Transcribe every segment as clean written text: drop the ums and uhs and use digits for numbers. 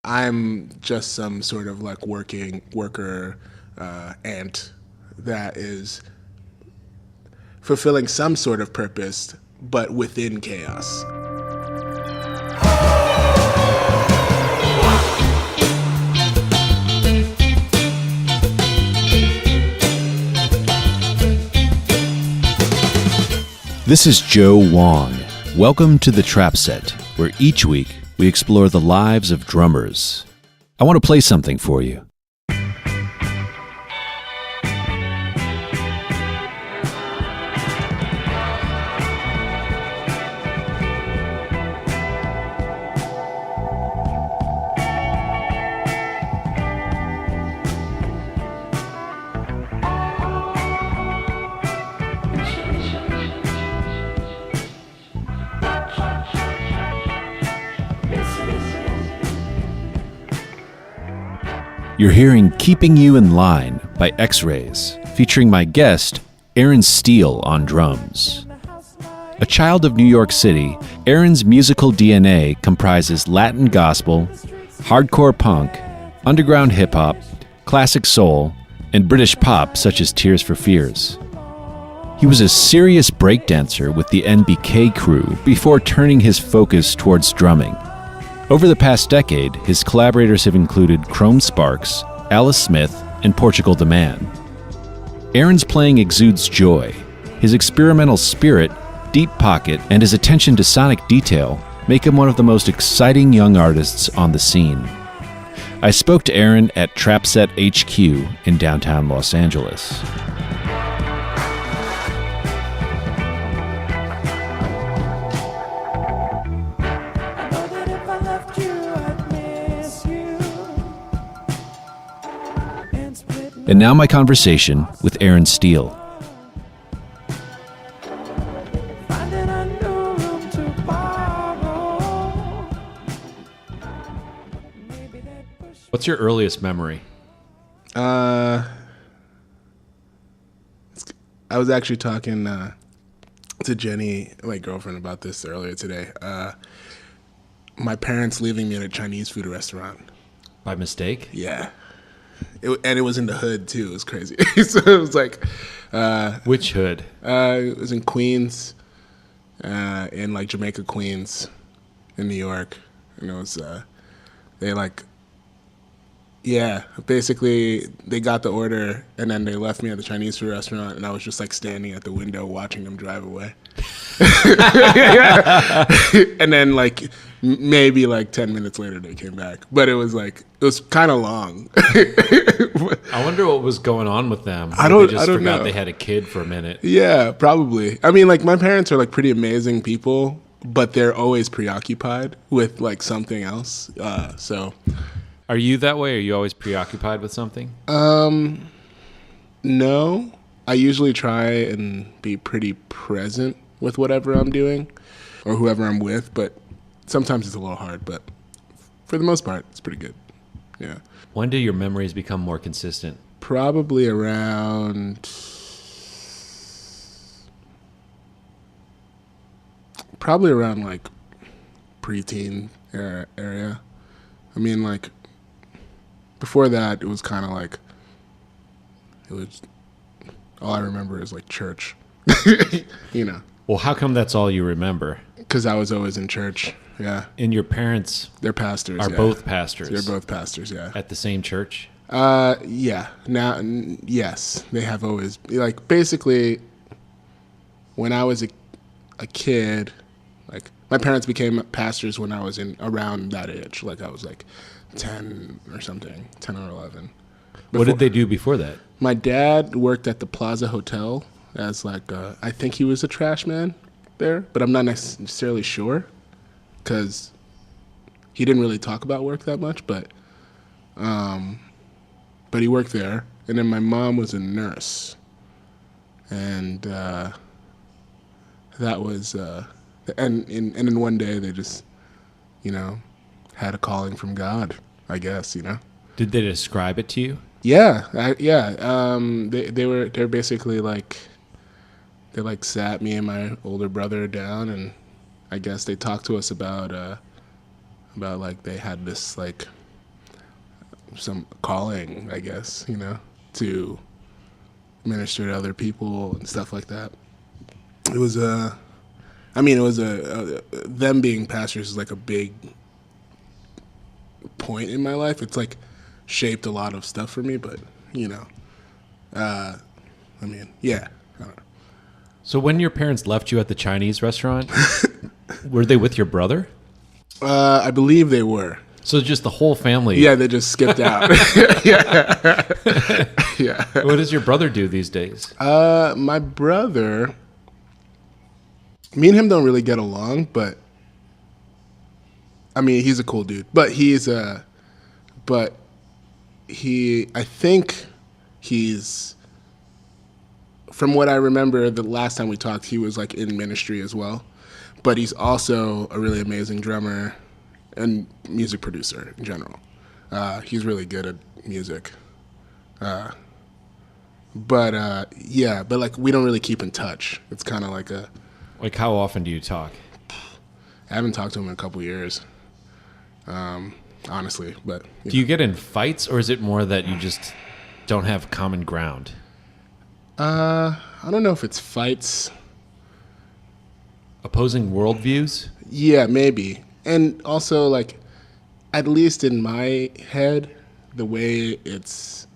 I'm just some sort of like worker ant that is fulfilling some sort of purpose, but within chaos. This is Joe Wong. Welcome to the Trap Set, where each week we explore the lives of drummers. I want to play something for you. You're hearing Keeping You in Line by X-Rays, featuring my guest, Aaron Steele on drums. A child of New York City, Aaron's musical DNA comprises Latin gospel, hardcore punk, underground hip-hop, classic soul, and British pop such as Tears for Fears. He was a serious breakdancer with the NBK crew before turning his focus towards drumming. Over the past decade, his collaborators have included Chrome Sparks, Alice Smith, and Portugal the Man. Aaron's playing exudes joy. His experimental spirit, deep pocket, and his attention to sonic detail make him one of the most exciting young artists on the scene. I spoke to Aaron at Trap Set HQ in downtown Los Angeles. And now my conversation with Aaron Steele. What's your earliest memory? I was actually talking to Jenny, my girlfriend, about this earlier today. My parents leaving me at a Chinese food restaurant. By mistake? Yeah. And it was in the hood too. It was crazy. So it was like, which hood? It was in Queens, in like Jamaica, Queens, in New York, and it was basically they got the order and then they left me at the Chinese food restaurant, and I was just like standing at the window watching them drive away. And then like maybe like 10 minutes later they came back, but it was kind of long. I wonder what was going on with them. I don't forgot know. They had a kid for a minute. Yeah, probably. I mean, like my parents are like pretty amazing people, but they're always preoccupied with like something else. So Are you that way? Are you always preoccupied with something? No. I usually try and be pretty present with whatever I'm doing or whoever I'm with, but sometimes it's a little hard, but for the most part, it's pretty good. Yeah. When do your memories become more consistent? Probably around like preteen area. I mean, like before that, it was kind of like all I remember is like church, you know. Well, how come that's all you remember? Because I was always in church, yeah. And your parents They're pastors, are yeah. both pastors? They're both pastors, yeah. At the same church? Yeah. Now, yes, they have always, like, basically, when I was a kid, like, my parents became pastors when I was around that age. Like, I was like 10 or something, 10 or 11. What did they do before that? My dad worked at the Plaza Hotel as like, I think he was a trash man there, but I'm not necessarily sure because he didn't really talk about work that much, but he worked there. And then my mom was a nurse, and that was, and then one day they just, had a calling from God, I guess, Did they describe it to you? Yeah. They're basically like, they like sat me and my older brother down, and I guess they talked to us about like they had this like some calling, I guess, to minister to other people and stuff like that. It was them being pastors is like a big point in my life. It's like shaped a lot of stuff for me, but yeah. I don't know. So when your parents left you at the Chinese restaurant, were they with your brother? I believe they were. So just the whole family? Yeah, they just skipped out. Yeah. Yeah. What does your brother do these days? My brother, me and him don't really get along, but I mean, he's a cool dude. But I think he's, from what I remember, the last time we talked, he was like in ministry as well. But he's also a really amazing drummer and music producer in general. He's really good at music. But like we don't really keep in touch. It's kind of like a... Like how often do you talk? I haven't talked to him in a couple years, honestly. But do you get in fights, or is it more that you just don't have common ground? I don't know if it's fights. Opposing worldviews? Yeah, maybe. And also, like, at least in my head, the way it's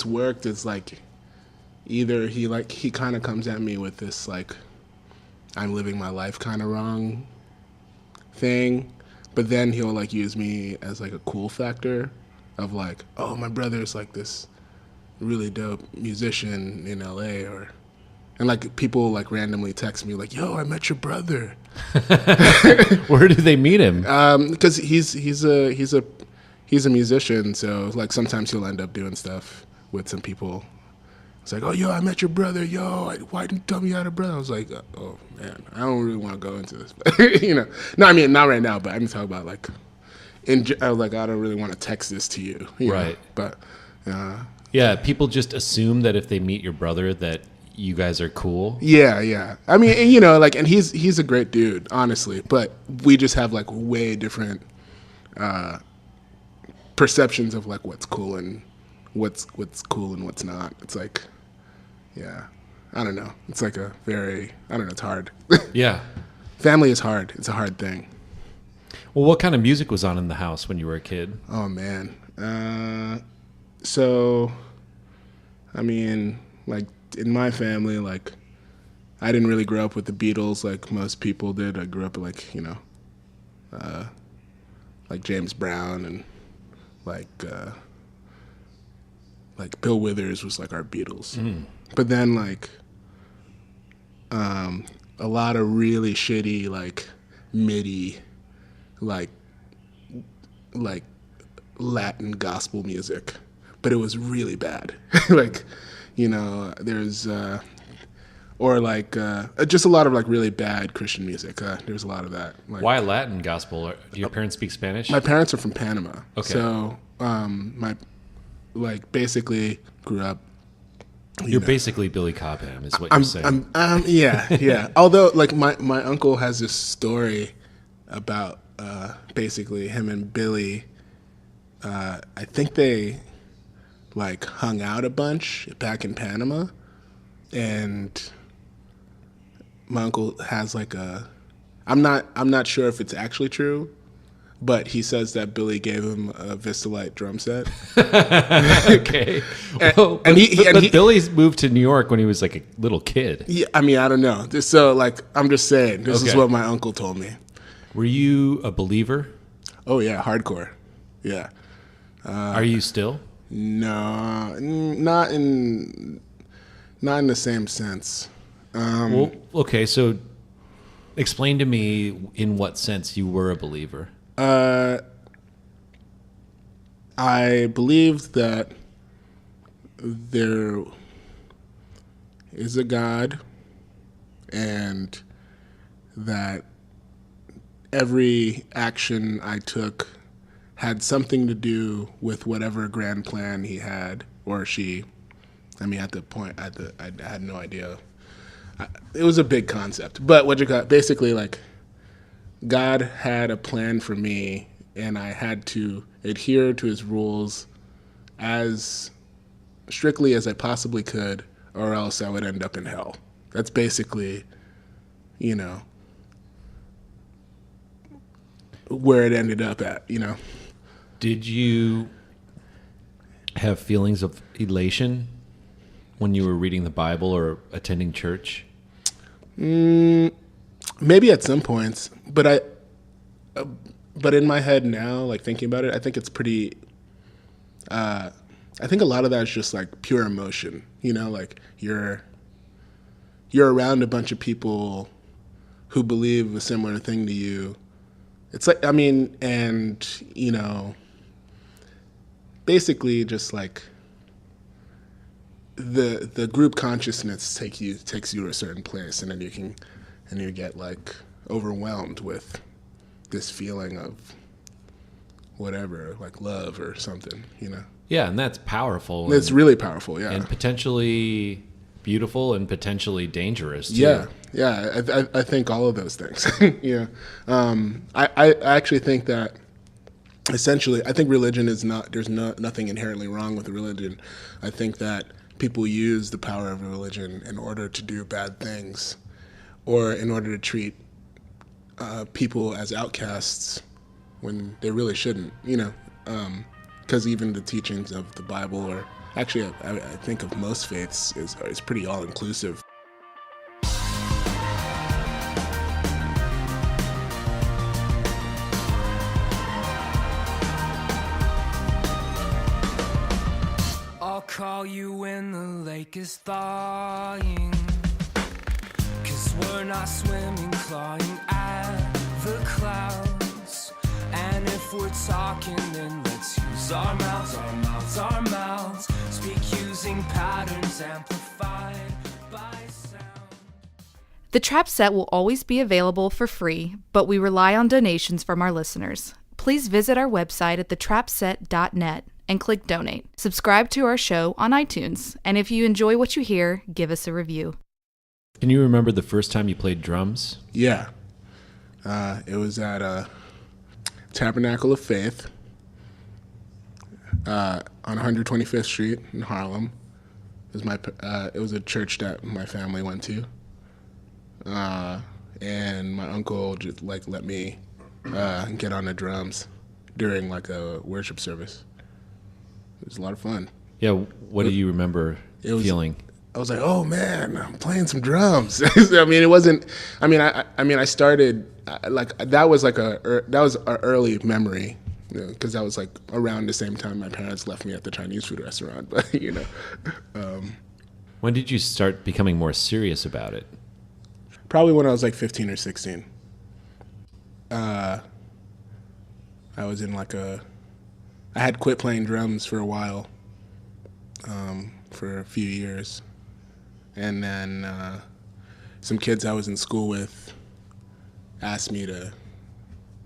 worked is like either he kind of comes at me with this like I'm living my life kind of wrong thing, but then he'll like use me as like a cool factor of like, oh, my brother's like this really dope musician in LA, and like people like randomly text me like, yo, I met your brother. Where do they meet him? Because he's a musician, so like sometimes he'll end up doing stuff with some people. It's like, oh, yo, I met your brother. Yo, why didn't you tell me you had a brother? I was like, oh man, I don't really want to go into this, but no, I mean not right now, but I'm talking about like, I was like, I don't really want to text this to you, right? But yeah, people just assume that if they meet your brother that you guys are cool. Yeah. I mean, and he's a great dude, honestly, but we just have like way different perceptions of like what's cool and what's cool and what's not. It's like, yeah, I don't know. It's like it's hard. Yeah. Family is hard. It's a hard thing. Well, what kind of music was on in the house when you were a kid? Oh man. So, I mean, like in my family, like I didn't really grow up with the Beatles like most people did. I grew up like, like James Brown and like Bill Withers was like our Beatles. Mm. But then like a lot of really shitty like MIDI like Latin gospel music. But it was really bad. Like, there's, or like, just a lot of like really bad Christian music. There's a lot of that. Like, why Latin gospel? Do your parents speak Spanish? My parents are from Panama. Okay. So, basically grew up. You're basically Billy Cobham is what you're saying. Yeah. Although like my uncle has this story about, basically him and Billy, I think they like hung out a bunch back in Panama, and my uncle has like I'm not sure if it's actually true, but he says that Billy gave him a Vistalite drum set. Okay. But Billy's moved to New York when he was like a little kid. Yeah, I mean, I don't know. So like I'm just saying, this is what my uncle told me. Were you a believer? Oh yeah, hardcore. Yeah. Are you still? No, not in the same sense. Well, okay, so explain to me in what sense you were a believer. I believed that there is a God and that every action I took had something to do with whatever grand plan he had or she. I mean, at the point, I had no idea. It was a big concept, but basically, like, God had a plan for me, and I had to adhere to his rules as strictly as I possibly could, or else I would end up in hell. That's basically, you know, where it ended up at, you know. Did you have feelings of elation when you were reading the Bible or attending church? Maybe at some points, but in my head now, like thinking about it, I think it's pretty. I think a lot of that is just like pure emotion, you know, like you're around a bunch of people who believe a similar thing to you. It's like, I mean, and you know, basically just like the group consciousness takes you to a certain place, and then you get like overwhelmed with this feeling of whatever, like love or something, you know. Yeah, and that's powerful. It's really powerful, yeah. And potentially beautiful and potentially dangerous, too. Yeah. I think all of those things. Yeah. I actually think that essentially, I think religion is not, there's nothing inherently wrong with religion. I think that people use the power of religion in order to do bad things, or in order to treat people as outcasts when they really shouldn't, you know. Because even the teachings of the Bible, or actually I think of most faiths, is pretty all-inclusive. I'll call you when the lake is thawing, 'cause we're not swimming, clawing at the clouds. And if we're talking, then let's use our mouths, our mouths, our mouths. Speak using patterns amplified by sound. The Trap Set will always be available for free, but we rely on donations from our listeners. Please visit our website at thetrapset.net and click donate. Subscribe to our show on iTunes, and if you enjoy what you hear, give us a review. Can you remember the first time you played drums? Yeah. It was at Tabernacle of Faith on 125th Street in Harlem. It was a church that my family went to, and my uncle just like let me get on the drums during like a worship service. It was a lot of fun. Yeah, what do you remember feeling? I was like, oh man, I'm playing some drums. I mean, it wasn't. I mean, I started like that was our early memory, because that was like around the same time my parents left me at the Chinese food restaurant. But you know, when did you start becoming more serious about it? Probably when I was like 15 or 16. I was in like I had quit playing drums for a while, for a few years. And then some kids I was in school with asked me to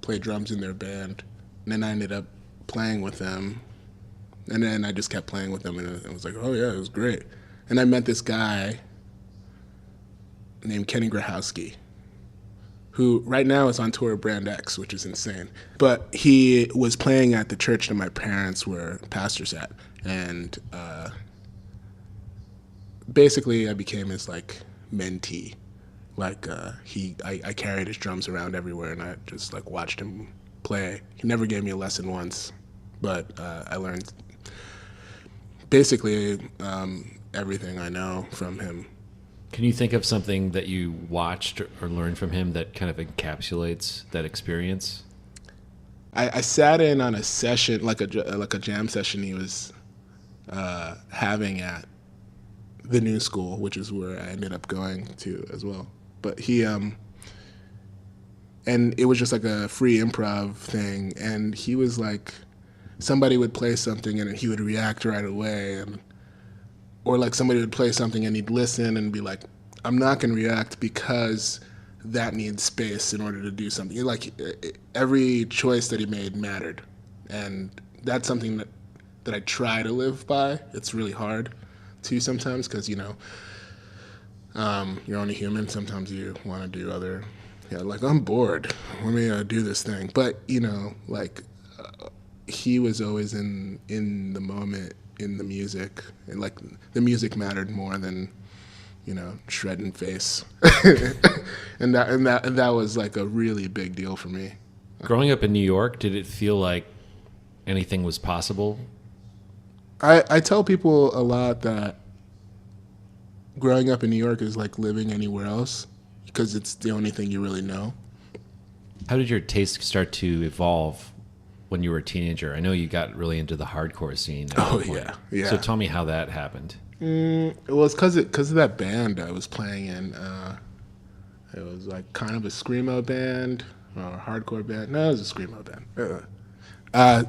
play drums in their band. And then I ended up playing with them. And then I just kept playing with them, and it was like, oh yeah, it was great. And I met this guy named Kenny Grahowski, who right now is on tour with Brand X, which is insane. But he was playing at the church that my parents were pastors at. And basically I became his like mentee. Like I carried his drums around everywhere, and I just like watched him play. He never gave me a lesson once, but I learned basically everything I know from him. Can you think of something that you watched or learned from him that kind of encapsulates that experience? I sat in on a session, like a jam session he was having at the New School, which is where I ended up going to as well. But he and it was just like a free improv thing, and he was like, somebody would play something and he would react right away, or like somebody would play something and he'd listen and be like, I'm not going to react because that needs space in order to do something. Like every choice that he made mattered, and that's something that I try to live by. It's really hard to sometimes, because you know, you're only human. Sometimes you want to do other, like I'm bored, let me do this thing. But you know, like he was always in the moment, in the music, and like the music mattered more than, you know, shredding face. and that was like a really big deal for me. Growing up in New York, did it feel like anything was possible? I tell people a lot that growing up in New York is like living anywhere else, because it's the only thing you really know. How did your taste start to evolve when you were a teenager? I know you got really into the hardcore scene. Oh, yeah. So tell me how that happened. It was because of that band I was playing in. It was like kind of a screamo band or a hardcore band. No, it was a screamo band.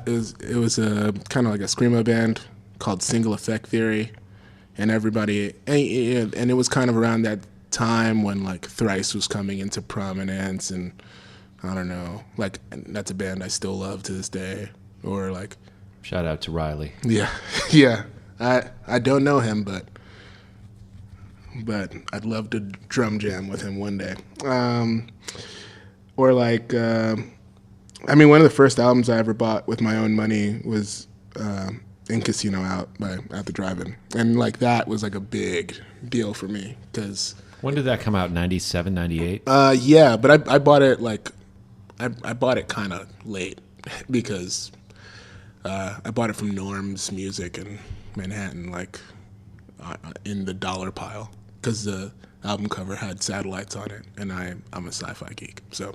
It was a kind of like a screamo band called Single Effect Theory, and everybody, and it was kind of around that time when like Thrice was coming into prominence, and I don't know, like that's a band I still love to this day. Or like, shout out to Riley. Yeah. I don't know him, but I'd love to drum jam with him one day. Or like, I mean, one of the first albums I ever bought with my own money was In Casino Out by At the Drive-In, and like that was like a big deal for me because. When did that come out? 97, 98? Yeah, but I bought it like I bought it kind of late because I bought it from Norm's Music in Manhattan, like in the dollar pile, because the album cover had satellites on it, and I'm a sci-fi geek, so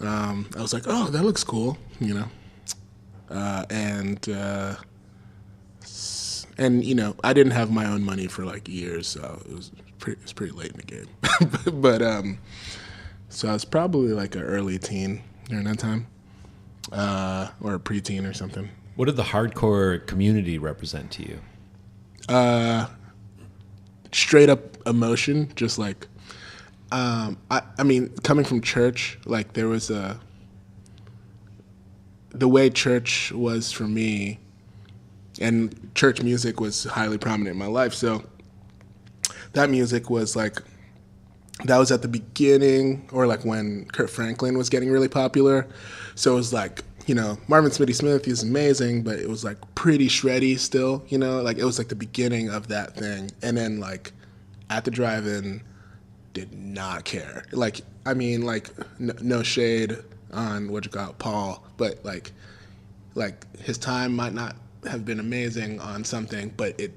I was like, oh, that looks cool, you know, and you know, I didn't have my own money for like years, so it was pretty late in the game, but so I was probably like an early teen during that time, or a preteen or something. What did the hardcore community represent to you? Straight up emotion, just like, I mean, coming from church, like there was the way church was for me, and church music was highly prominent in my life, so that music was like, that was at the beginning, or like when Kurt Franklin was getting really popular, so it was like, you know, Marvin Smitty Smith is amazing, but it was like pretty shreddy still, you know, like it was like the beginning of that thing. And then like At the Drive-In did not care. Like, I mean, like no shade on Paul, but like his time might not have been amazing on something, but it,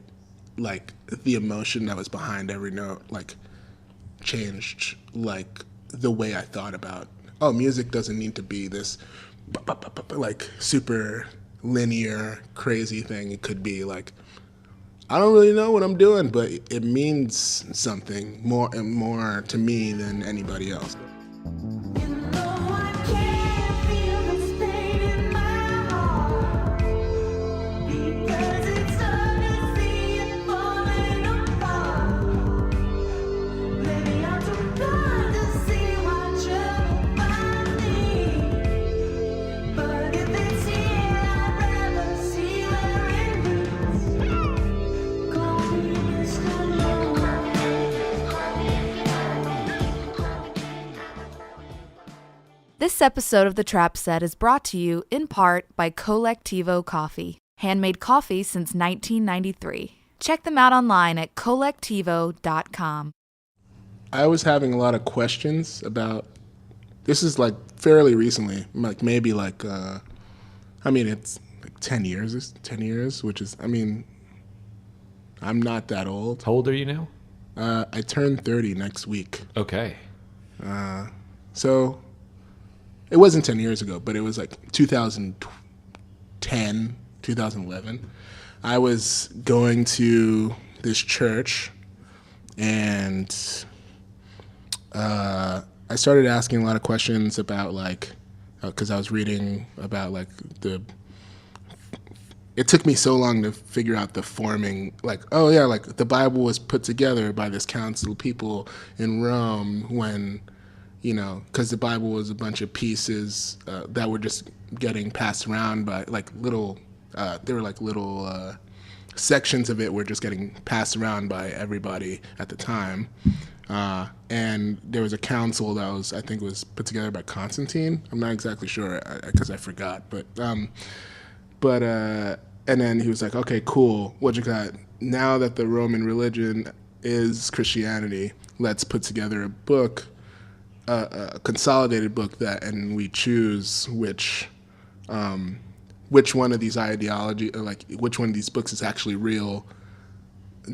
like the emotion that was behind every note, like changed like the way I thought about, oh, music doesn't need to be this like super linear crazy thing. It could be like, I don't really know what I'm doing, but it means something more and more to me than anybody else. This episode of The Trap Set is brought to you in part by Colectivo Coffee, handmade coffee since 1993. Check them out online at colectivo.com. I was having a lot of questions about, this is like fairly recently, like maybe like, I mean, it's like 10 years, which is, I mean, I'm not that old. How old are you now? I turned 30 next week. Okay. So it wasn't 10 years ago, but it was like 2010, 2011. I was going to this church, and I started asking a lot of questions about like, because I was reading about like it took me so long to figure out the forming, like, oh yeah, like the Bible was put together by this council of people in Rome when, you know, because the Bible was a bunch of pieces that were just getting passed around by like little, there were like little sections of it were just getting passed around by everybody at the time. And there was a council that I think was put together by Constantine. I'm not exactly sure because I forgot, but and then he was like, okay, cool. What you got? Now that the Roman religion is Christianity, let's put together a book, a consolidated book and we choose which one of these which one of these books is actually real,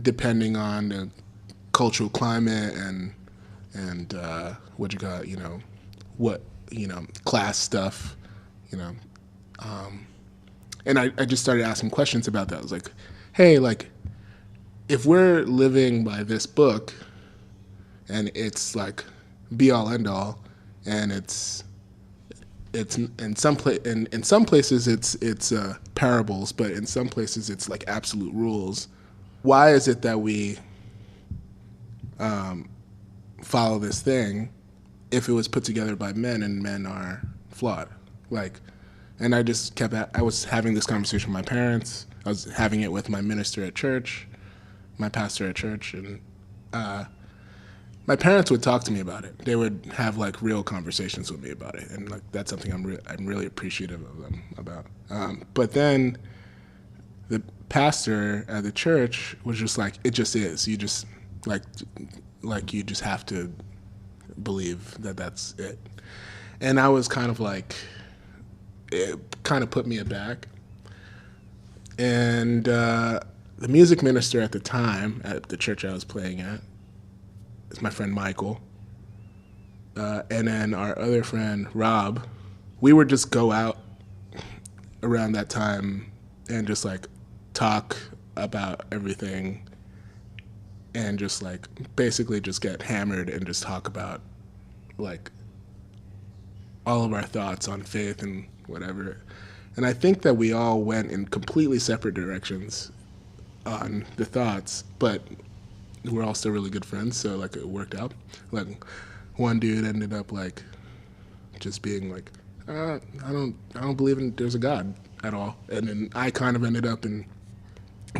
depending on the cultural climate and what you got, class stuff, and I just started asking questions about that. I was like, hey, like, if we're living by this book and it's like be all end all, and it's in some places it's parables, but in some places it's like absolute rules. Why is it that we follow this thing if it was put together by men and men are flawed? Like, and I just I was having this conversation with my parents. I was having it with my minister at church, my pastor at church, and my parents would talk to me about it. They would have like real conversations with me about it, and like that's something I'm really appreciative of them about. But then the pastor at the church was just like, it just is. You just you just have to believe that that's it. And I was kind of like, it kind of put me aback. And the music minister at the time at the church I was playing at is my friend Michael. And then our other friend, Rob, we would just go out around that time and just like talk about everything and just like basically just get hammered and just talk about like all of our thoughts on faith and whatever. And I think that we all went in completely separate directions on the thoughts, but we're all still really good friends, so like it worked out. Like one dude ended up like just being like, I don't believe there's a God at all. And then I kind of ended up in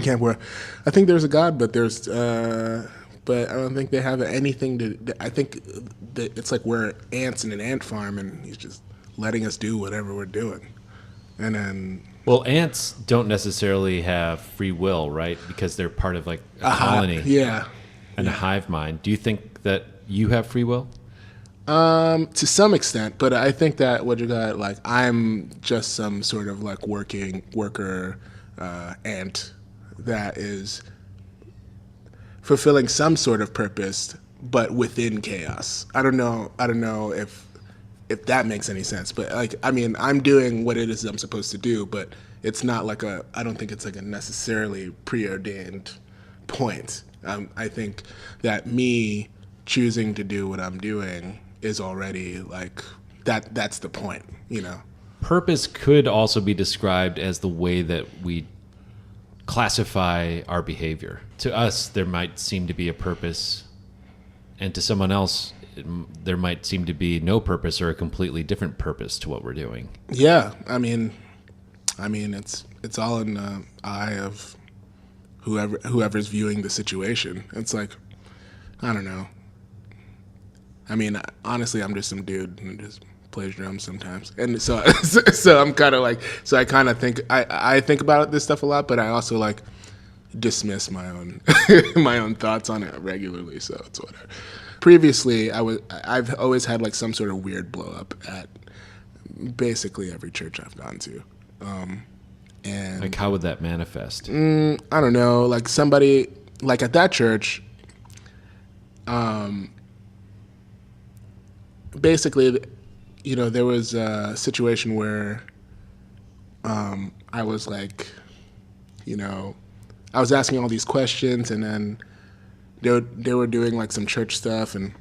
camp where I think there's a God, but but I don't think they have anything to. I think that it's like we're ants in an ant farm, and he's just letting us do whatever we're doing. And then, well, ants don't necessarily have free will, right? Because they're part of like a colony, and a hive mind. Do you think that you have free will? To some extent, but I think that what you got, like, I'm just some sort of like worker ant that is fulfilling some sort of purpose, but within chaos. I don't know if that makes any sense, but like, I mean, I'm doing what it is I'm supposed to do, but it's not like I don't think it's like a necessarily preordained point. I think that me choosing to do what I'm doing is already like that's the point, you know. Purpose could also be described as the way that we classify our behavior. To us, there might seem to be a purpose, and to someone else, there might seem to be no purpose or a completely different purpose to what we're doing. Yeah, I mean, it's all in the eye of whoever's viewing the situation. It's like, I don't know. I mean, honestly, I'm just some dude who just plays drums sometimes, and so I'm kind of like, so I kind of think I think about this stuff a lot, but I also like dismiss my own my own thoughts on it regularly. So it's whatever. Previously, I've always had like some sort of weird blow up at basically every church I've gone to, and like, how would that manifest? I don't know. Like somebody like at that church, basically, you know, there was a situation where I was like, you know, I was asking all these questions, and then they were doing like some church stuff, and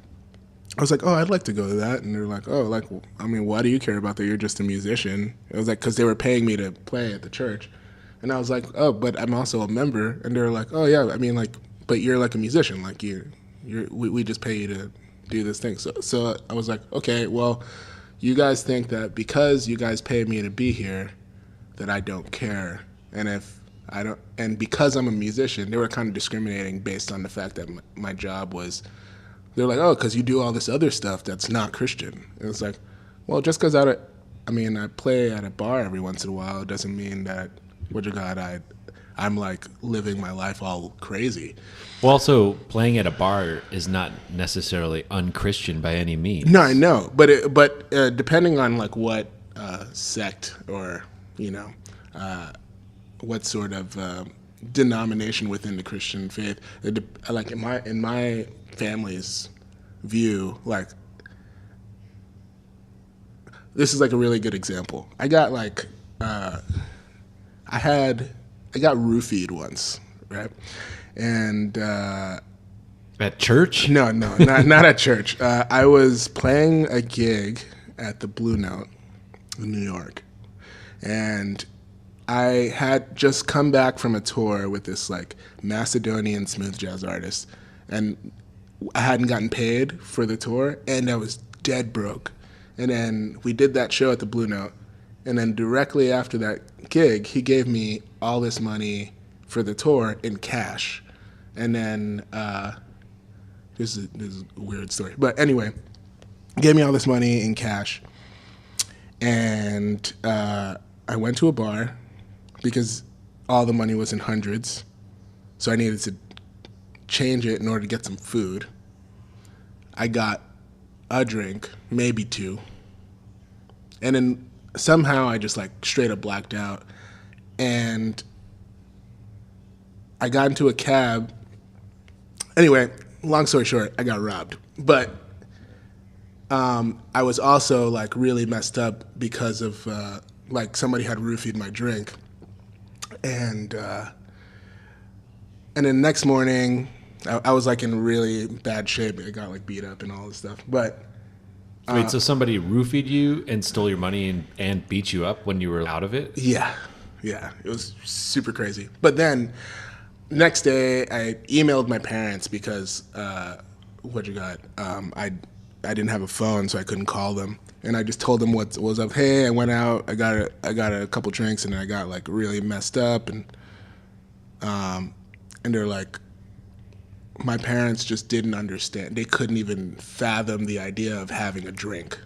I was like, oh, I'd like to go to that. And they're like, oh, like, I mean, why do you care about that? You're just a musician. It was like, because they were paying me to play at the church. And I was like, oh, but I'm also a member. And they were like, oh, yeah, I mean, like, but you're like a musician. Like, we just pay you to do this thing. So I was like, okay, well, you guys think that because you guys pay me to be here, that I don't care. And if I don't, and because I'm a musician, they were kind of discriminating based on the fact that my job was they're like, oh, because you do all this other stuff that's not Christian. And it's like, well, just because I play at a bar every once in a while, it doesn't mean that, what you got, I'm like living my life all crazy. Well, also playing at a bar is not necessarily unchristian by any means. No, I know, but depending on like what sect or what sort of denomination within the Christian faith, like in my family's view, like this is like a really good example. I got like I got roofied once, right? And at church? No, not at church. I was playing a gig at the Blue Note in New York, and I had just come back from a tour with this like Macedonian smooth jazz artist, and I hadn't gotten paid for the tour, and I was dead broke. And then we did that show at the Blue Note, and then directly after that gig, he gave me all this money for the tour in cash. And then this is a weird story, but anyway, gave me all this money in cash, and I went to a bar because all the money was in hundreds, so I needed to change it in order to get some food. I got a drink, maybe two, and then somehow I just like straight up blacked out, and I got into a cab. Anyway, long story short, I got robbed. But I was also like really messed up because of like somebody had roofied my drink, and then next morning I was like in really bad shape. I got like beat up and all this stuff. But wait, so somebody roofied you and stole your money and beat you up when you were out of it? Yeah, it was super crazy. But then next day, I emailed my parents because I didn't have a phone, so I couldn't call them, and I just told them what was up. Hey, I went out, I got a couple drinks, and I got like really messed up, and they're like, my parents just didn't understand. They couldn't even fathom the idea of having a drink.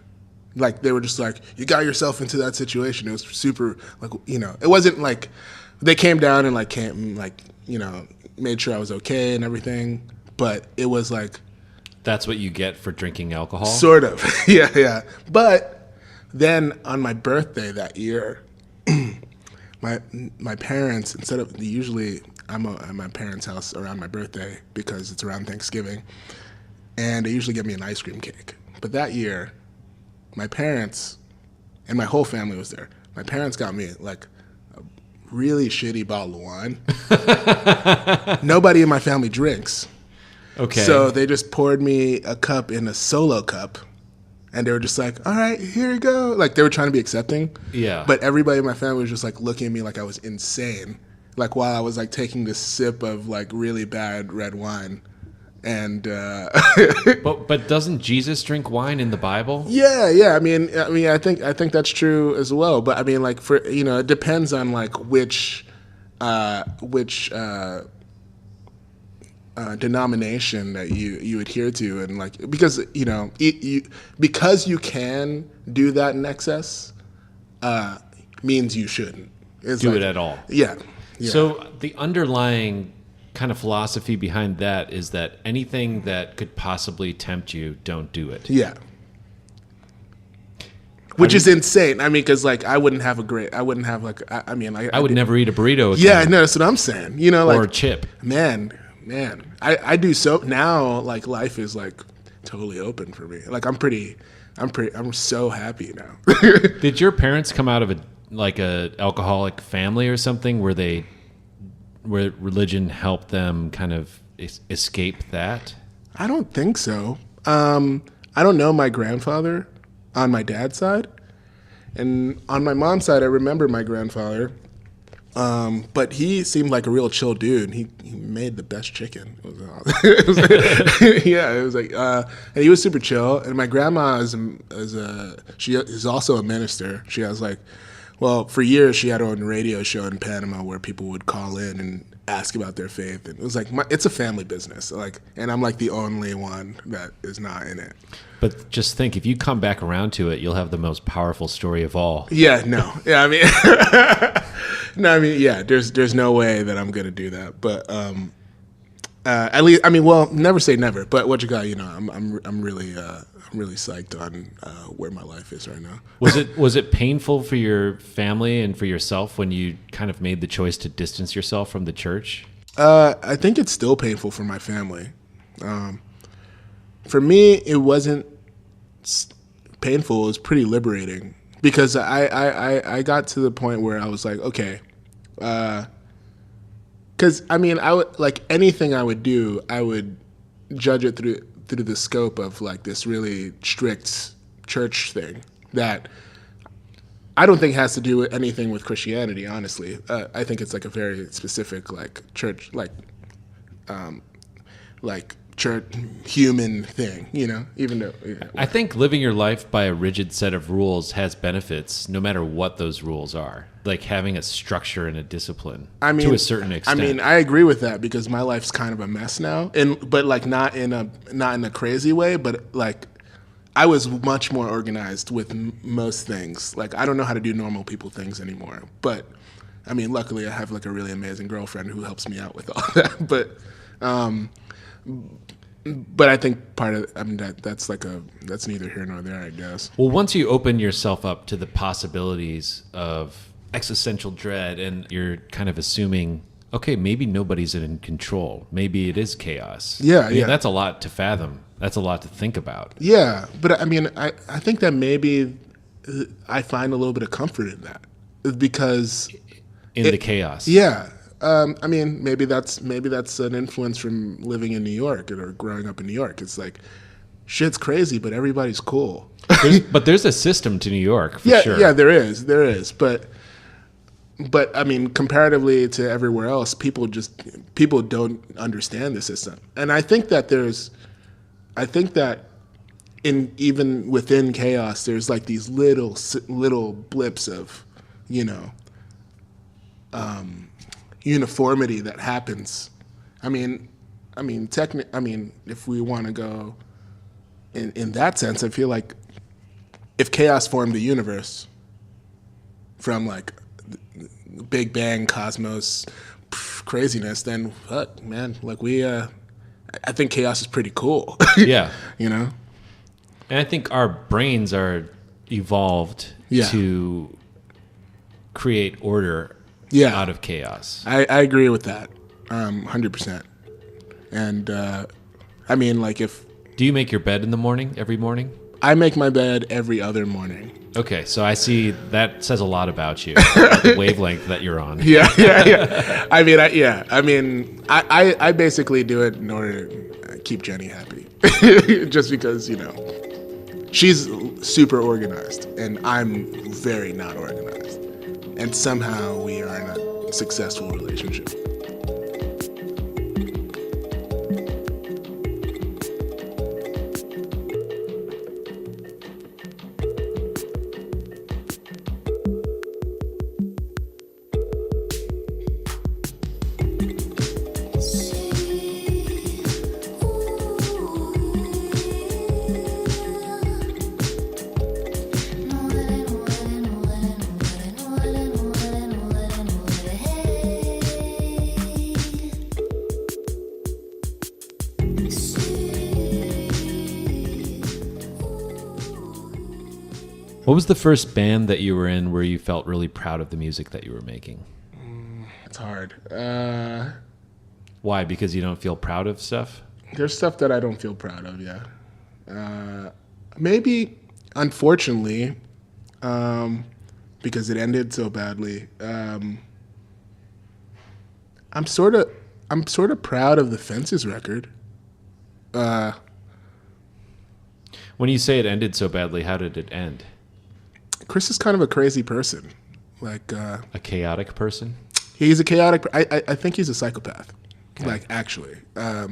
Like they were just like, you got yourself into that situation. It was super like it wasn't like they came down and like made sure I was okay and everything, but it was like... That's what you get for drinking alcohol? Sort of, yeah. But then on my birthday that year, my parents, instead of... Usually I'm at my parents' house around my birthday because it's around Thanksgiving, and they usually get me an ice cream cake. But that year, my parents, and my whole family was there, my parents got me like... really shitty bottle of wine. Nobody in my family drinks. Okay. So they just poured me a cup in a solo cup, and they were just like, all right, here you go. Like they were trying to be accepting. Yeah. But everybody in my family was just like looking at me like I was insane. Like while I was like taking this sip of like really bad red wine. And but doesn't Jesus drink wine in the Bible? Yeah. I mean, I think that's true as well. But I mean, like for it depends on like which denomination that you adhere to, and like because because you can do that in excess means you shouldn't do it at all. Yeah. So the underlying kind of philosophy behind that is that anything that could possibly tempt you, don't do it. Yeah. Which is insane. I mean, because like I wouldn't have I would never eat a burrito again. Yeah, no, that's what I'm saying. Or a chip. Man, I do so now. Like life is like totally open for me. Like I'm so happy now. Did your parents come out of a alcoholic family or something where religion helped them kind of escape that? I don't think so. I don't know my grandfather on my dad's side. And on my mom's side, I remember my grandfather. But he seemed like a real chill dude. He made the best chicken. It was like, and he was super chill. And my grandma she is also a minister. She has like well, for years she had her own radio show in Panama where people would call in and ask about their faith, and it was like it's a family business, like, and I'm like the only one that is not in it. But just think, if you come back around to it, you'll have the most powerful story of all. Yeah, no, yeah, I mean, no, I mean, yeah, there's no way that I'm gonna do that, but at least, I mean, well, never say never, but what you got, you know, I'm really psyched on where my life is right now. Was it painful for your family and for yourself when you kind of made the choice to distance yourself from the church? I think it's still painful for my family. For me, it wasn't painful. It was pretty liberating because I got to the point where I was like, okay, because I mean, I would, like, anything I would do, I would judge it through the scope of like this really strict church thing that I don't think has to do with anything with Christianity. Honestly, I think it's like a very specific like church, like church human thing, you know. Even though I think living your life by a rigid set of rules has benefits, no matter what those rules are. Like having a structure and a discipline, I mean, to a certain extent. I mean, I agree with that because my life's kind of a mess now, but like not in a crazy way, but like I was much more organized with most things. Like I don't know how to do normal people things anymore, but I mean, luckily I have like a really amazing girlfriend who helps me out with all that. But I think part of, I mean, that's neither here nor there, I guess. Well, once you open yourself up to the possibilities of existential dread and you're kind of assuming, okay, maybe nobody's in control. Maybe it is chaos. Yeah, I mean, that's a lot to fathom. That's a lot to think about. Yeah, but I mean, I think that maybe I find a little bit of comfort in that because in the chaos. Yeah. I mean, maybe that's an influence from living in New York or growing up in New York. It's like, shit's crazy, but everybody's cool. But there's a system to New York, for sure. Yeah, there is. But I mean, comparatively to everywhere else, people don't understand the system. And I think that even within chaos, there's like these little blips of, you know, uniformity that happens. I mean, if we want to go in that sense, I feel like if chaos formed the universe from like Big Bang cosmos craziness, then fuck, man, like I think chaos is pretty cool. Yeah. You know? And I think our brains are evolved to create order out of chaos. I agree with that, 100%. And I mean, like, do you make your bed in the morning, every morning? I make my bed every other morning. Okay, so I see that says a lot about you, the wavelength that you're on. Yeah. I mean, I basically do it in order to keep Jenny happy, just because, you know, she's super organized and I'm very not organized, and somehow we are in a successful relationship. What was the first band that you were in where you felt really proud of the music that you were making? It's hard. Why? Because you don't feel proud of stuff? There's stuff that I don't feel proud of, yeah. Maybe, unfortunately, because it ended so badly, I'm sort of proud of the Fences record. When you say it ended so badly, how did it end? Chris is kind of a crazy person, like a chaotic person. He's a chaotic. I think he's a psychopath. Okay. Like, actually, I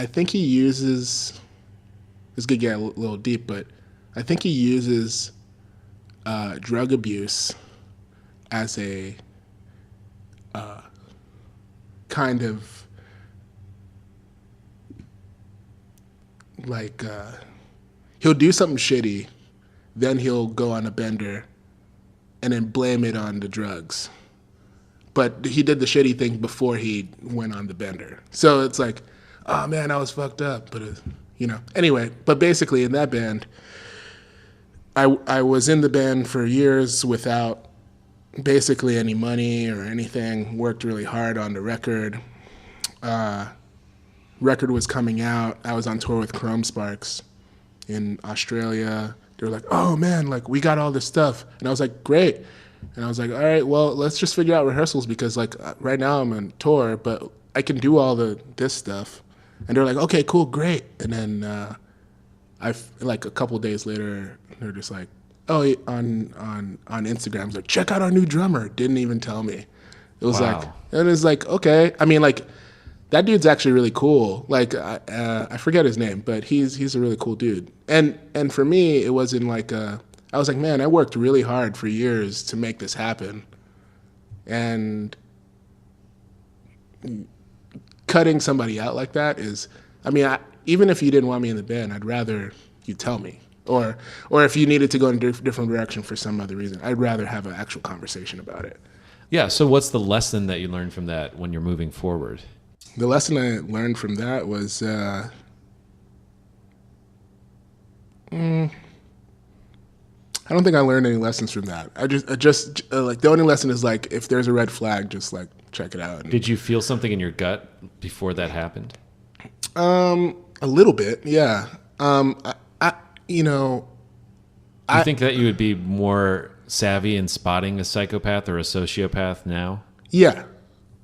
think he uses this could get a little deep, but I think he uses drug abuse as a kind of like he'll do something shitty, then he'll go on a bender and then blame it on the drugs. But he did the shitty thing before he went on the bender. So it's like, oh man, I was fucked up. But, anyway, but basically in that band, I was in the band for years without basically any money or anything, worked really hard on the record. Record was coming out. I was on tour with Chrome Sparks in Australia. They were like, oh man, like we got all this stuff. And I was like, great. And I was like, all right, well, let's just figure out rehearsals because like right now I'm on tour, but I can do all this stuff. And they're like, okay, cool, great. And then like a couple of days later, they're just like, oh, on Instagram, it's like, check out our new drummer. Didn't even tell me. It was like, and it's like, okay. I mean, like, that dude's actually really cool. Like, I forget his name, but he's a really cool dude. And for me, it wasn't like I was like, man, I worked really hard for years to make this happen. And cutting somebody out like that is, I mean, even if you didn't want me in the band, I'd rather you tell me. Or if you needed to go in a different direction for some other reason, I'd rather have an actual conversation about it. Yeah, so what's the lesson that you learned from that when you're moving forward? The lesson I learned from that was I don't think I learned any lessons from that. I just like the only lesson is like if there's a red flag, just like check it out. Did you feel something in your gut before that happened? A little bit, yeah. Do you think that you would be more savvy in spotting a psychopath or a sociopath now? Yeah.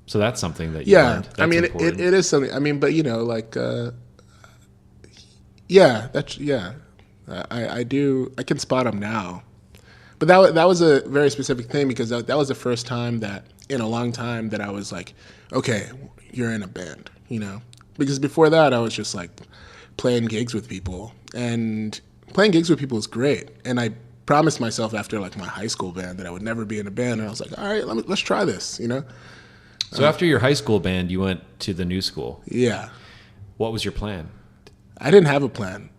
So that's something that you learned. That's I mean, it is something. I mean, but like, yeah, that's yeah. I do. I can spot them now, but that was a very specific thing because that was the first time that in a long time that I was like, okay, you're in a band, Because before that, I was just like playing gigs with people, and playing gigs with people is great. And I promised myself after like my high school band that I would never be in a band, and I was like, all right, let's try this, So after your high school band, you went to the new school. Yeah. What was your plan? I didn't have a plan.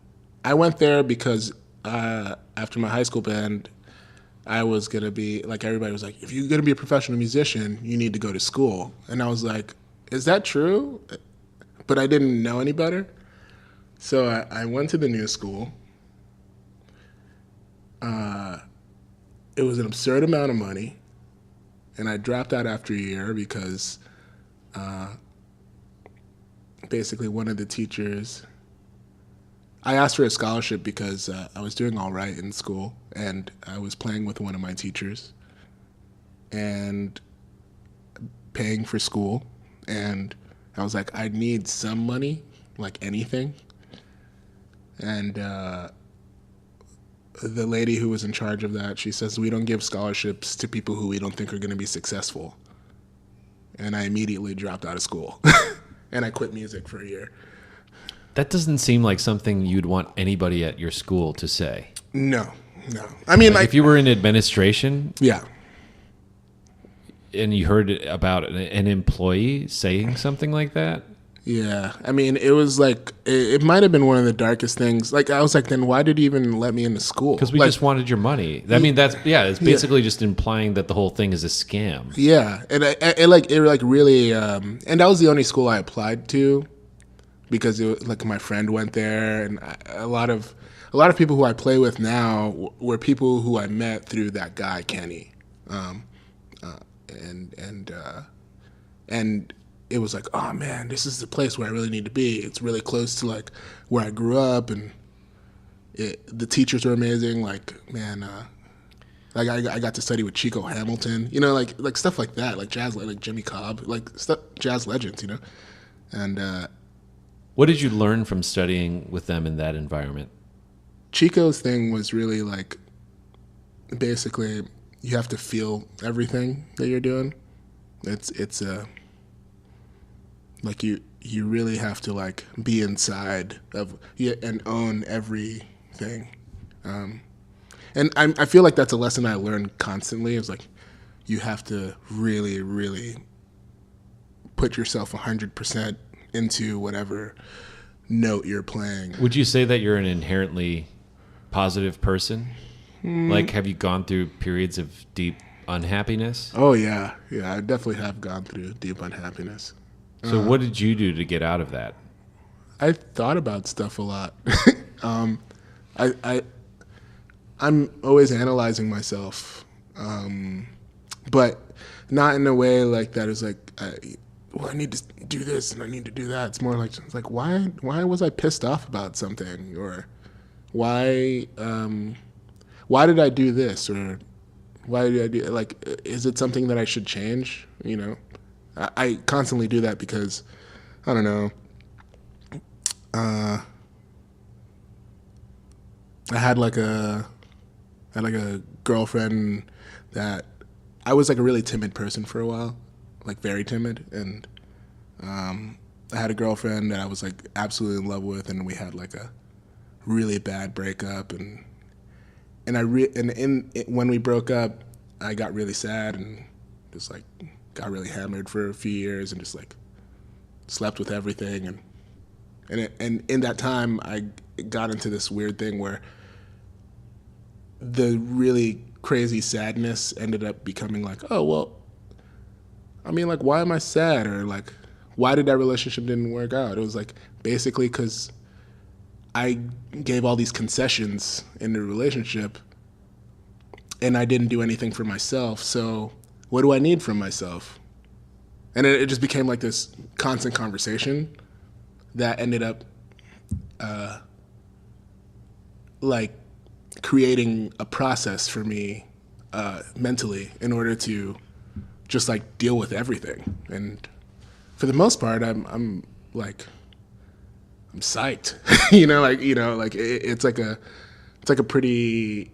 I went there because after my high school band, I was going to be, like everybody was like, if you're going to be a professional musician, you need to go to school. And I was like, is that true? But I didn't know any better. So I went to the new school. It was an absurd amount of money. And I dropped out after a year because basically one of the teachers, I asked for a scholarship because I was doing all right in school and I was playing with one of my teachers and paying for school. And I was like, I need some money, like anything. And the lady who was in charge of that, she says, we don't give scholarships to people who we don't think are going to be successful. And I immediately dropped out of school and I quit music for a year. That doesn't seem like something you'd want anybody at your school to say. No. I mean, like if you were in administration, yeah, and you heard about an employee saying something like that. Yeah, I mean, it was like it might have been one of the darkest things. Like I was like, then why did you even let me into school? Because we just wanted your money. I mean, it's basically just implying that the whole thing is a scam. Yeah, and it really, and that was the only school I applied to. Because it was, like my friend went there, and a lot of people who I play with now were people who I met through that guy Kenny, and it was like, oh man, this is the place where I really need to be. It's really close to like where I grew up, and the teachers are amazing. Like man, like I got to study with Chico Hamilton, like stuff like that, like jazz, like Jimmy Cobb, like stuff, jazz legends, and. What did you learn from studying with them in that environment? Chico's thing was really like, basically, you have to feel everything that you're doing. It's like you really have to like be inside of and own everything. And I feel like that's a lesson I learned constantly. It's like you have to really, really put yourself 100% into whatever note you're playing. Would you say that you're an inherently positive person? Like, have you gone through periods of deep unhappiness? Oh yeah, I definitely have gone through deep unhappiness. So what did you do to get out of that? I thought about stuff a lot. I'm always analyzing myself, but not in a way like that is like, I need to do this and I need to do that. It's more like, why was I pissed off about something, or why did I do this, or why did I do, like, is it something that I should change? You know, I constantly do that because, I don't know, I had like a girlfriend that I was like a really timid person for a while, like very timid, and I had a girlfriend that I was like absolutely in love with, and we had like a really bad breakup, and when we broke up, I got really sad and just like got really hammered for a few years and just like slept with everything, and in that time I got into this weird thing where the really crazy sadness ended up becoming like, oh, well, I mean, like, why am I sad? Or like, why did that relationship didn't work out? It was like basically because I gave all these concessions in the relationship and I didn't do anything for myself. So what do I need from myself? And it just became like this constant conversation that ended up like creating a process for me mentally in order to just like deal with everything. And for the most part, I'm psyched. It's like a pretty,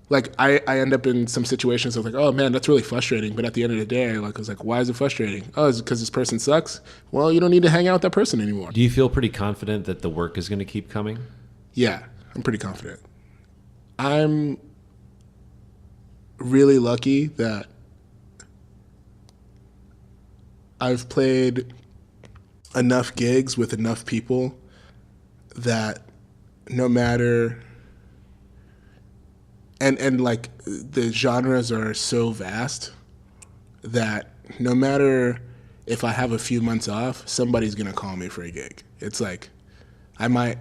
like I end up in some situations of like, oh man, that's really frustrating. But at the end of the day, like I was like, why is it frustrating? Oh, is it because this person sucks? Well, you don't need to hang out with that person anymore. Do you feel pretty confident that the work is going to keep coming? Yeah, I'm pretty confident. I'm really lucky that I've played enough gigs with enough people that no matter, and like the genres are so vast that no matter if I have a few months off, somebody's gonna call me for a gig. It's like I might,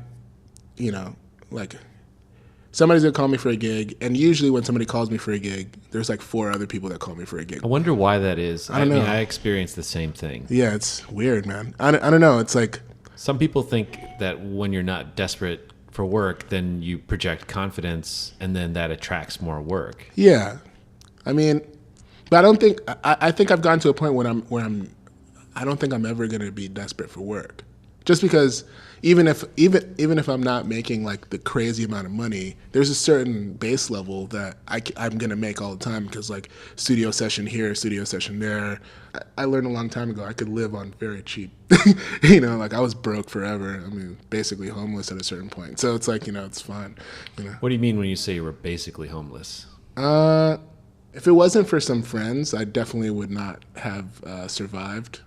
like somebody's gonna call me for a gig, and usually when somebody calls me for a gig, there's like 4 other people that call me for a gig. I wonder why that is. I don't know. I experienced the same thing. Yeah, it's weird, man. I don't know. It's like some people think that when you're not desperate for work, then you project confidence, and then that attracts more work. Yeah, I mean, but I don't think I think I've gotten to a point where I don't think I'm ever gonna be desperate for work, just because even if I'm not making like the crazy amount of money, there's a certain base level that I'm gonna make all the time, because like studio session here, studio session there. I learned a long time ago I could live on very cheap. Like I was broke forever. I mean, basically homeless at a certain point. So it's like, it's fine. What do you mean when you say you were basically homeless? If it wasn't for some friends, I definitely would not have survived.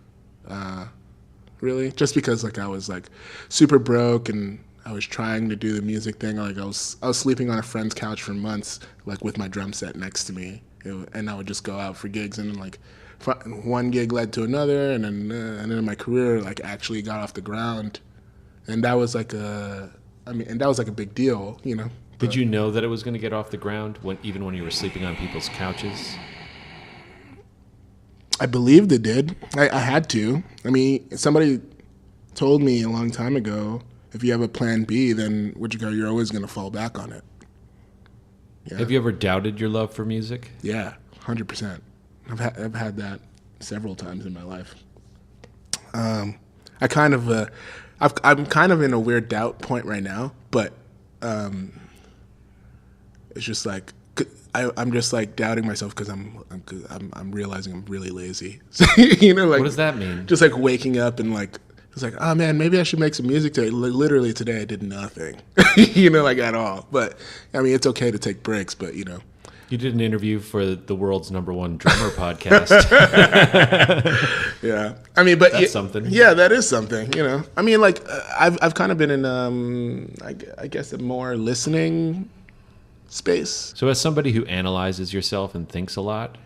Really, just because like I was like super broke and I was trying to do the music thing. Like I was sleeping on a friend's couch for months, like with my drum set next to me, and I would just go out for gigs, and then like one gig led to another, and then my career like actually got off the ground, and that was like a big deal, Did you know that it was going to get off the ground even when you were sleeping on people's couches? I believed it did. I had to. I mean, somebody told me a long time ago, if you have a plan B, then you're always going to fall back on it. Yeah. Have you ever doubted your love for music? Yeah, 100%. I've had that several times in my life. I'm kind of in a weird doubt point right now, but it's just like I'm just like doubting myself because I'm realizing I'm really lazy. Like, what does that mean? Just like waking up and like was like, oh man, maybe I should make some music today. Literally today I did nothing, like at all. But I mean, it's okay to take breaks, but You did an interview for the world's #1 drummer podcast. Yeah. I mean, but that's something. Yeah, that is something, I mean, like, I've kind of been in, I guess, a more listening space. So as somebody who analyzes yourself and thinks a lot,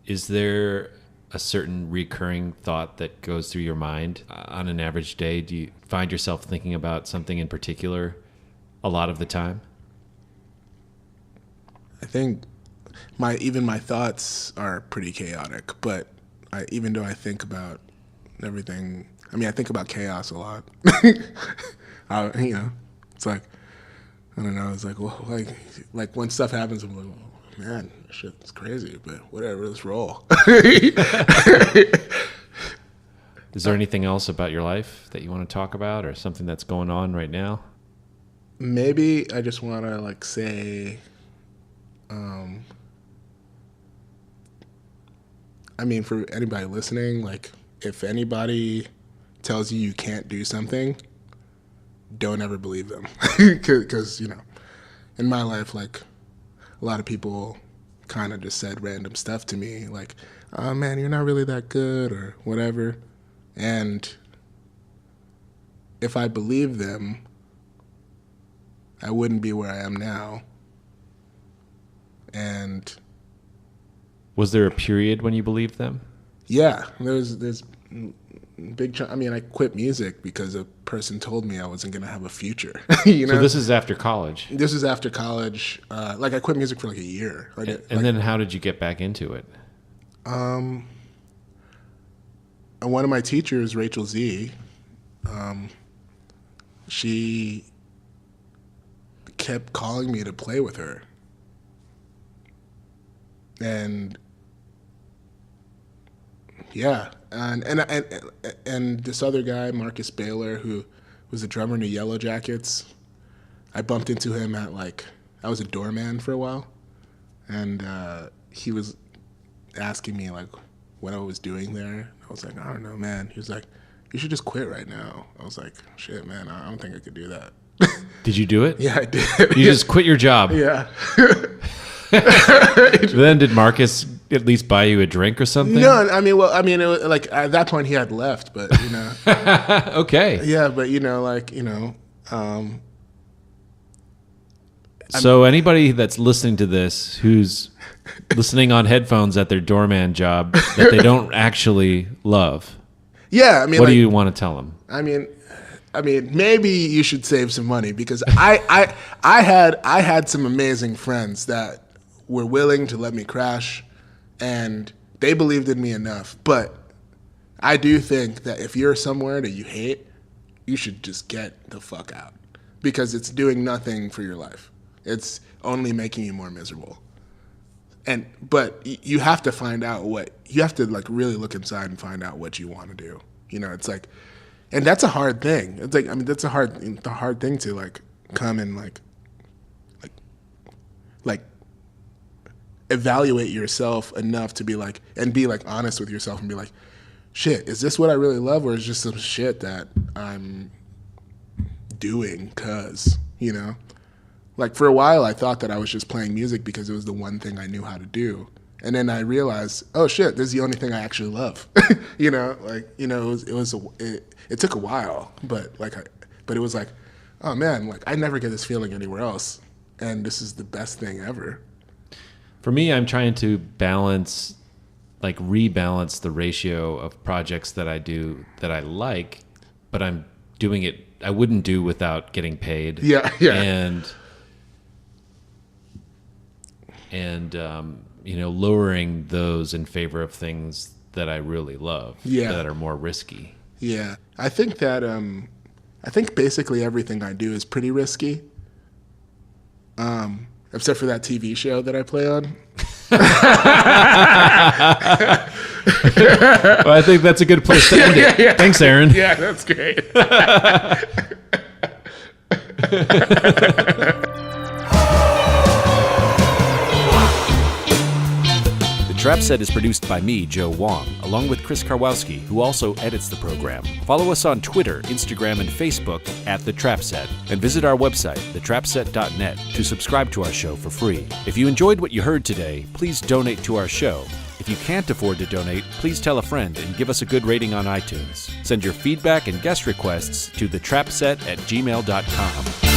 is there a certain recurring thought that goes through your mind on an average day? Do you find yourself thinking about something in particular a lot of the time? I think my thoughts are pretty chaotic, but even though I think about everything, I mean, I think about chaos a lot. It's like, I don't know, it's like, well, like when stuff happens, I'm like, oh, man, shit's crazy, but whatever, let's roll. Is there anything else about your life that you want to talk about, or something that's going on right now? Maybe I just want to say, I mean, for anybody listening, if anybody tells you you can't do something, don't ever believe them. Because, in my life, a lot of people kind of just said random stuff to me, like, oh man, you're not really that good or whatever. And if I believed them, I wouldn't be where I am now. And was there a period when you believed them? Yeah, there's big. I mean, I quit music because a person told me I wasn't gonna have a future. So this is after college. This is after college. I quit music for a year. Then how did you get back into it? And one of my teachers, Rachel Z, she kept calling me to play with her. And yeah, and this other guy, Marcus Baylor, who was a drummer in the Yellow Jackets, I bumped into him at I was a doorman for a while, and he was asking me what I was doing there. I was like, I don't know, man. He was like, you should just quit right now. I was like, shit, man, I don't think I could do that. Did you do it? Yeah, I did. You just quit your job? Yeah. Then did Marcus at least buy you a drink or something? No, I mean, it was, at that point he had left, but Okay. Yeah, but so anybody that's listening to this, who's listening on headphones at their doorman job that they don't actually love, yeah, I mean, what do you want to tell them? I mean, maybe you should save some money, because I had some amazing friends that were willing to let me crash, and they believed in me enough. But I do think that if you're somewhere that you hate, you should just get the fuck out, because it's doing nothing for your life. It's only making you more miserable. But you have to find out you have to really look inside and find out what you want to do. It's and that's a hard thing. It's that's the hard thing to come and evaluate yourself enough to be and be honest with yourself and be shit, is this what I really love, or is just some shit that I'm doing cause, for a while I thought that I was just playing music because it was the one thing I knew how to do. And then I realized, oh shit, this is the only thing I actually love. It took a while, but it was oh man, I never get this feeling anywhere else, and this is the best thing ever. For me, I'm trying to rebalance the ratio of projects that I do that I like, but I'm doing it, I wouldn't do without getting paid. Yeah. And lowering those in favor of things that I really love, that are more risky. Yeah, I think that basically everything I do is pretty risky, except for that TV show that I play on. Well, I think that's a good place to end it. Yeah. Thanks, Aaron. Yeah, that's great. The Trap Set is produced by me, Joe Wong, along with Chris Karwowski, who also edits the program. Follow us on Twitter, Instagram, and Facebook at The Trap Set, and visit our website, thetrapset.net, to subscribe to our show for free. If you enjoyed what you heard today, please donate to our show. If you can't afford to donate, please tell a friend and give us a good rating on iTunes. Send your feedback and guest requests to thetrapset@gmail.com.